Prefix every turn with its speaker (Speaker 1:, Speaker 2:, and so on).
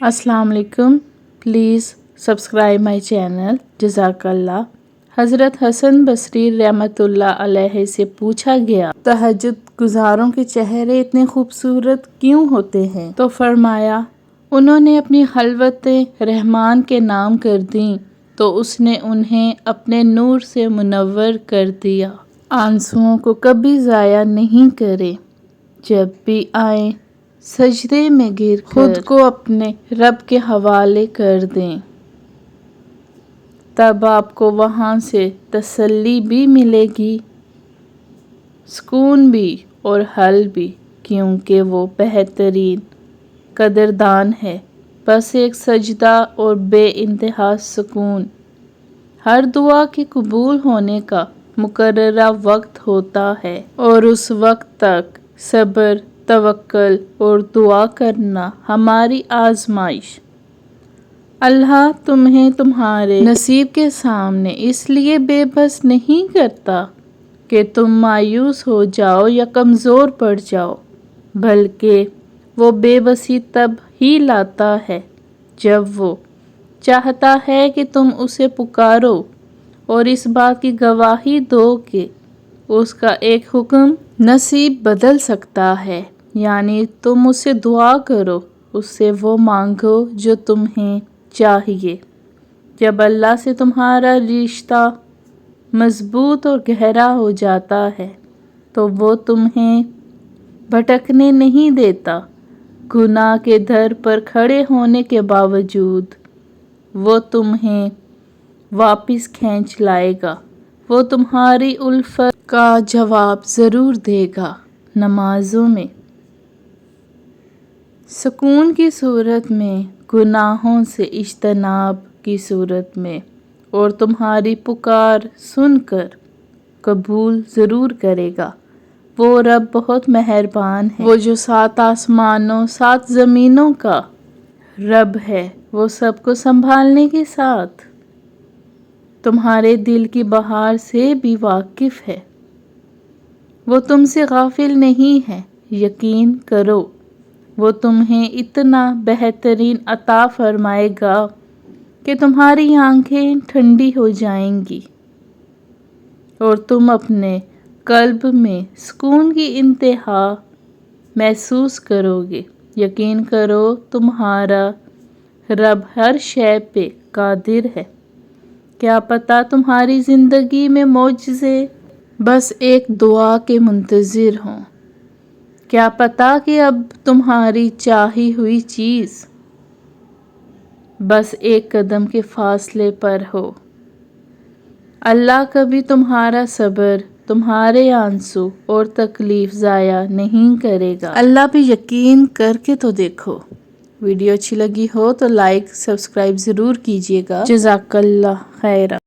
Speaker 1: अस्सलाम वालेकुम। Please subscribe my channel. जज़ाकल्लाह। हज़रत हसन बसरी रहमतुल्लाह अलैहि से पूछा गया, तहज्जुद गुजारों के चेहरे इतने खूबसूरत क्यों होते हैं? तो फरमाया, उन्होंने अपनी खलवतें रहमान के नाम कर दी तो उसने उन्हें अपने नूर से मुनव्वर कर दिया। आंसुओं को कभी ज़ाया नहीं करें। जब भी आए सजदे में गिर खुद को अपने रब के हवाले कर दें, तब आपको वहाँ से तसल्ली भी मिलेगी, सुकून भी और हल भी, क्योंकि वो बेहतरीन कदरदान है। बस एक सजदा और बेइंतहा सुकून। हर दुआ के कबूल होने का मुकर्ररा वक्त होता है और उस वक्त तक सब्र, तवक्ल और दुआ करना हमारी आजमाइश। अल्लाह तुम्हें तुम्हारे नसीब के सामने इसलिए बेबस नहीं करता कि तुम मायूस हो जाओ या कमज़ोर पड़ जाओ, बल्कि वो बेबसी तब ही लाता है जब वो चाहता है कि तुम उसे पुकारो और इस बात की गवाही दो कि उसका एक हुक्म नसीब बदल सकता है। यानी तुम उससे दुआ करो, उससे वो मांगो जो तुम्हें चाहिए। जब अल्लाह से तुम्हारा रिश्ता मजबूत और गहरा हो जाता है तो वो तुम्हें भटकने नहीं देता। गुनाह के दर पर खड़े होने के बावजूद वो तुम्हें वापस खींच लाएगा। वो तुम्हारी उल्फत का जवाब ज़रूर देगा। नमाजों में सुकून की सूरत में, गुनाहों से इज्तनाब की सूरत में, और तुम्हारी पुकार सुनकर कबूल ज़रूर करेगा। वो रब बहुत मेहरबान है। वो जो 7 आसमानों 7 ज़मीनों का रब है, वो सबको संभालने के साथ तुम्हारे दिल की बहार से भी वाकिफ़ है। वो तुमसे गाफिल नहीं है। यकीन करो, वो तुम्हें इतना बेहतरीन अता फरमाएगा कि तुम्हारी आंखें ठंडी हो जाएंगी और तुम अपने कल्ब में सुकून की इंतहा महसूस करोगे। यकीन करो, तुम्हारा रब हर शय पे कादिर है। क्या पता तुम्हारी ज़िंदगी में मौजज़े बस एक दुआ के मुंतज़िर हों। क्या पता कि अब तुम्हारी चाही हुई चीज़ बस एक कदम के फासले पर हो। अल्लाह कभी तुम्हारा सब्र, तुम्हारे आंसू और तकलीफ ज़ाया नहीं करेगा। अल्लाह पे यकीन करके तो देखो। वीडियो अच्छी लगी हो तो लाइक सब्सक्राइब ज़रूर कीजिएगा। जज़ाकल्लाह खैरा।